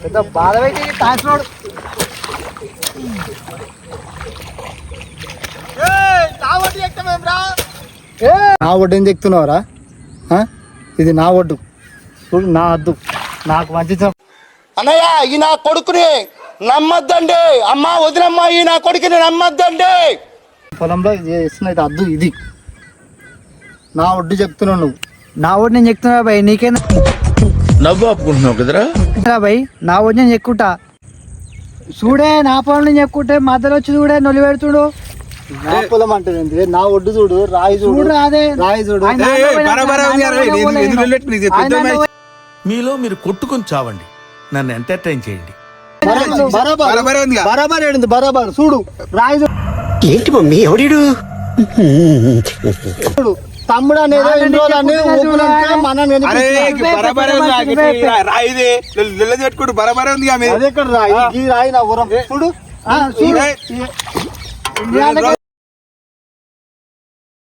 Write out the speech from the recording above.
పెద్ద బాధ అయితే తాసినోడు. నా ఒడ్డు ఏం చెప్తున్నావురా? ఇది నా ఒడ్డు చూడు, నా అద్దు నాకు మంచి అన్నయ్య ఈ నా కొడుకుని నమ్మద్దండి. అమ్మ వదినమ్మా ఈ నా కొడుకుని నమ్మద్దండి. పొలంలో చేస్తున్నది అద్దు ఇది నా ఒడ్డు చెప్తున్నావు నువ్వు. నా ఒడ్డు నేను చెప్తున్నా బాయ్, నీకేనా నవ్వు ఆపుకుంటున్నావు కదరా బాయ్? నా ఒడ్డు నేను ఎక్కుంటా చూడే, నా పొలం నేను ఎక్కుంటే మధ్యలో వచ్చి చూడే నొలి పెడుతుడు. నా పొలం అంటే నా ఒడ్డు చూడు, రాయి చూడు, రాదే రాయి చూడు. మీలో మీరు కొట్టుకొని చావండి, నన్ను ఎంటర్టైన్ చేయండి. బరాబర్ ఏడింది, బరాబర్ చూడు రాయి చూడు. ఏంటి మమ్మీ ఎవడు చూడు తమ్ముడు అనేది ఎన్ని రోజులు అనేది రాయి నా ఊరం చూడు.